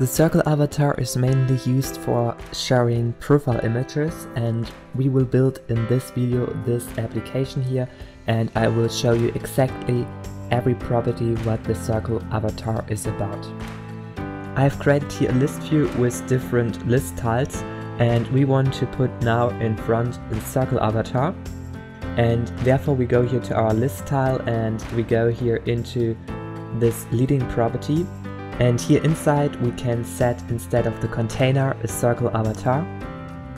The circle avatar is mainly used for sharing profile images, and we will build in this video this application here, and I will show you exactly every property what the circle avatar is about. I've created here a list view with different list tiles, and we want to put now in front the circle avatar, and therefore we go here to our list tile and we go here into this leading property. And here inside we can set, instead of the container, a circle avatar.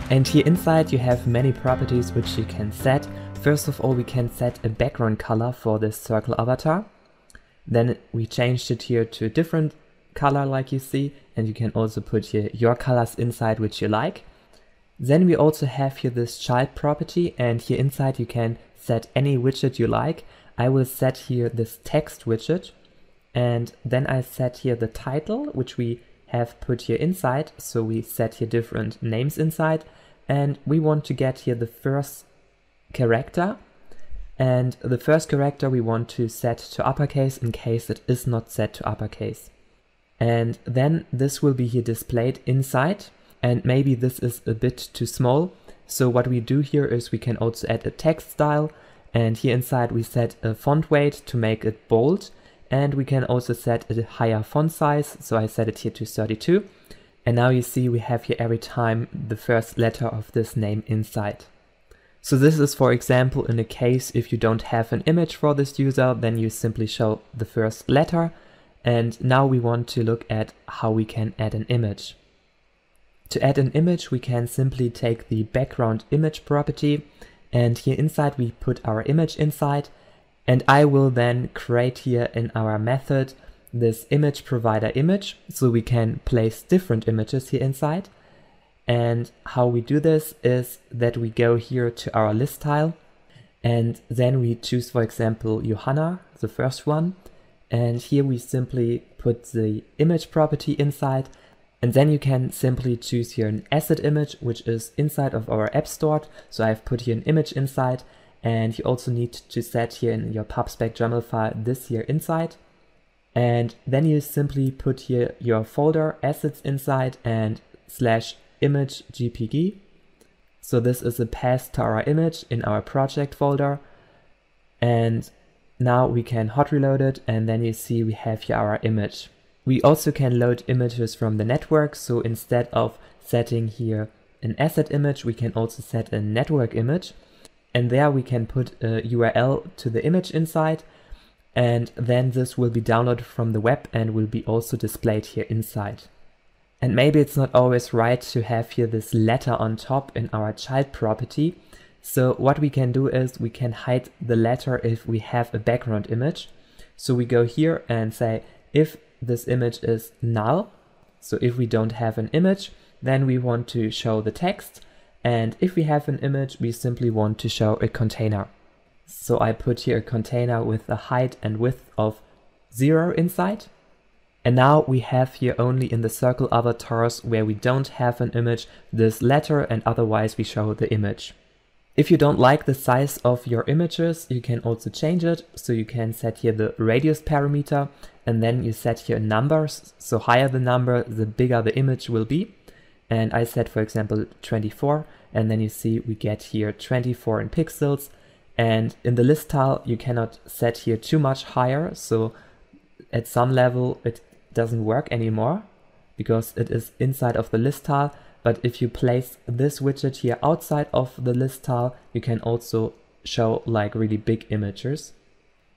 And here inside you have many properties which you can set. First of all, we can set a background color for this circle avatar. Then we changed it here to a different color like you see, and you can also put here your colors inside which you like. Then we also have here this child property, and here inside you can set any widget you like. I will set here this text widget. And then I set here the title, which we have put here inside. So we set here different names inside, and we want to get here the first character. And the first character we want to set to uppercase in case it is not set to uppercase. And then this will be here displayed inside. And maybe this is a bit too small. So what we do here is we can also add a text style. And here inside we set a font weight to make it bold. And we can also set a higher font size, so I set it here to 32. And now you see we have here every time the first letter of this name inside. So this is, for example, in a case if you don't have an image for this user, then you simply show the first letter. And now we want to look at how we can add an image. To add an image, we can simply take the background image property, and here inside we put our image inside. And I will then create here in our method this image provider image, so we can place different images here inside. And how we do this is that we go here to our list tile, and then we choose, for example, Johanna, the first one. And here we simply put the image property inside, and then you can simply choose here an asset image, which is inside of our app store. So I've put here an image inside. And you also need to set here in your PubSpec YAML file this here inside. And then you simply put here your folder assets inside and /image GPG. So this is a path to our image in our project folder. And now we can hot reload it, and then you see we have here our image. We also can load images from the network. So instead of setting here an asset image, we can also set a network image. And there we can put a URL to the image inside, and then this will be downloaded from the web and will be also displayed here inside. And maybe it's not always right to have here this letter on top in our child property. So what we can do is we can hide the letter if we have a background image. So we go here and say if this image is null, so if we don't have an image, then we want to show the text. And if we have an image, we simply want to show a container. So I put here a container with a height and width of 0 inside. And now we have here only in the circle avatars where we don't have an image this letter, and otherwise we show the image. If you don't like the size of your images, you can also change it. So you can set here the radius parameter, and then you set here numbers. So higher the number, the bigger the image will be. And I set, for example, 24, and then you see we get here 24 in pixels. And in the list tile, you cannot set here too much higher. So at some level, it doesn't work anymore because it is inside of the list tile. But if you place this widget here outside of the list tile, you can also show like really big images.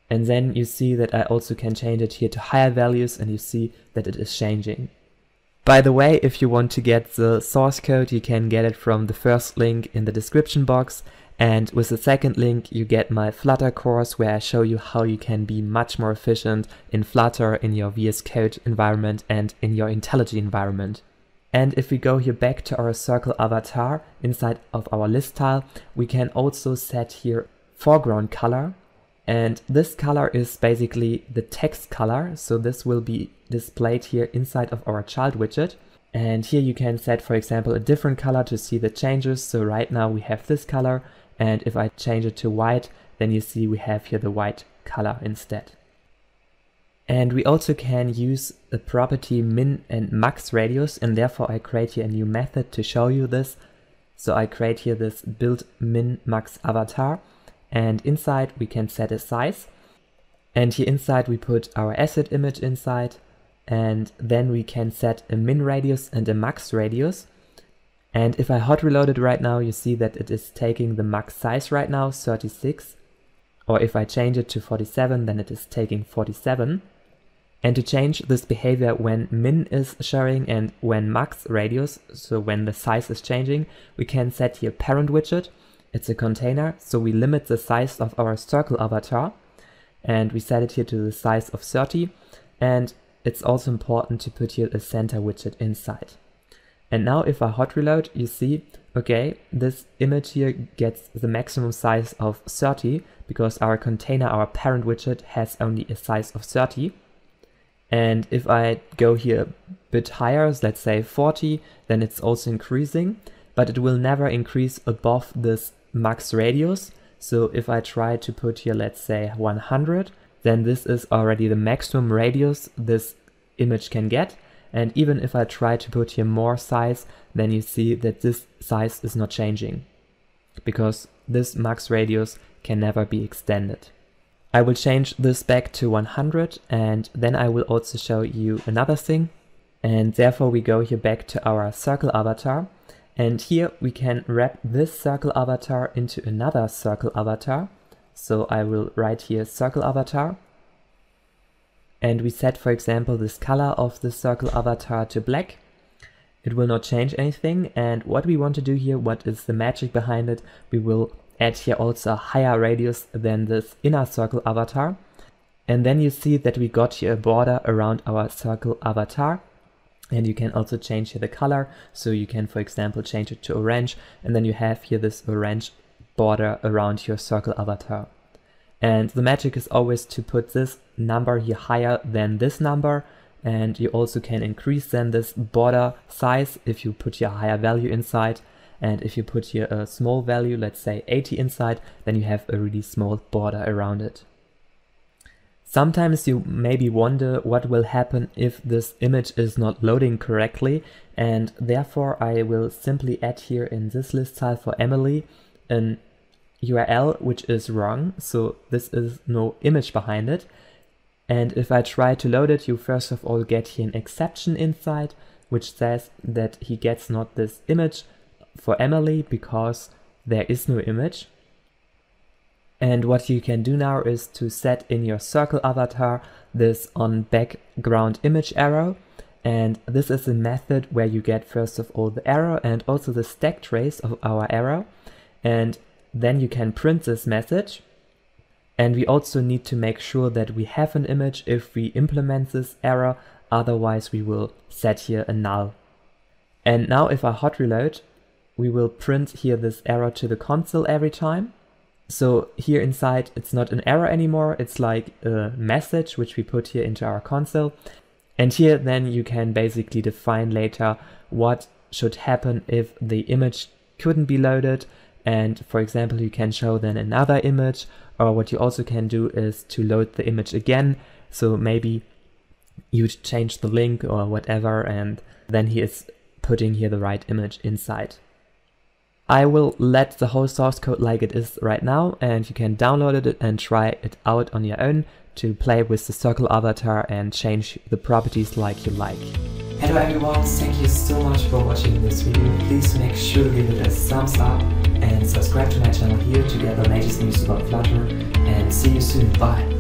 And then you see that I also can change it here to higher values, and you see that it is changing. By the way, if you want to get the source code, you can get it from the first link in the description box. And with the second link, you get my Flutter course where I show you how you can be much more efficient in Flutter, in your VS Code environment and in your IntelliJ environment. And if we go here back to our circle avatar inside of our list tile, we can also set here foreground color. And this color is basically the text color. So this will be displayed here inside of our child widget. And here you can set, for example, a different color to see the changes. So right now we have this color. And if I change it to white, then you see we have here the white color instead. And we also can use the property min and max radius, and therefore I create here a new method to show you this. So I create here this build min max avatar, and inside we can set a size. And here inside we put our asset image inside, and then we can set a min radius and a max radius. And if I hot reload it right now, you see that it is taking the max size right now, 36. Or if I change it to 47, then it is taking 47. And to change this behavior when min is showing and when max radius, so when the size is changing, we can set here parent widget. It's a container, so we limit the size of our circle avatar, and we set it here to the size of 30. And it's also important to put here a center widget inside. And now if I hot reload, you see, okay, this image here gets the maximum size of 30 because our container, our parent widget, has only a size of 30. And if I go here a bit higher, let's say 40, then it's also increasing, but it will never increase above this max radius. So if I try to put here, let's say 100, then this is already the maximum radius this image can get. And even if I try to put here more size, then you see that this size is not changing because this max radius can never be extended. I will change this back to 100, and then I will also show you another thing. And therefore we go here back to our circle avatar, and here we can wrap this circle avatar into another circle avatar. So I will write here circle avatar, and we set, for example, this color of the circle avatar to black. It will not change anything, and what we want to do here, what is the magic behind it, we will add here also a higher radius than this inner circle avatar. And then you see that we got here a border around our circle avatar. And you can also change here the color. So you can, for example, change it to orange. And then you have here this orange border around your circle avatar. And the magic is always to put this number here higher than this number. And you also can increase then this border size if you put your higher value inside. And if you put here a small value, let's say 80 inside, then you have a really small border around it. Sometimes you maybe wonder what will happen if this image is not loading correctly, and therefore I will simply add here in this list file for Emily an URL which is wrong, so this is no image behind it. And if I try to load it, you first of all get here an exception inside which says that he gets not this image for Emily because there is no image. And what you can do now is to set in your circle avatar this on background image arrow, and this is a method where you get first of all the arrow and also the stack trace of our arrow, and then you can print this message. And we also need to make sure that we have an image if we implement this arrow, otherwise we will set here a null. And now if I hot reload, we will print here this arrow to the console every time. So here inside it's not an error anymore, it's like a message which we put here into our console. And here then you can basically define later what should happen if the image couldn't be loaded. And for example, you can show then another image, or what you also can do is to load the image again. So maybe you change the link or whatever, and then he is putting here the right image inside. I will let the whole source code like it is right now, and you can download it and try it out on your own to play with the circle avatar and change the properties like you like. Hello everyone, thank you so much for watching this video. Please make sure to give it a thumbs up and subscribe to my channel here to get the latest news about Flutter, and see you soon. Bye!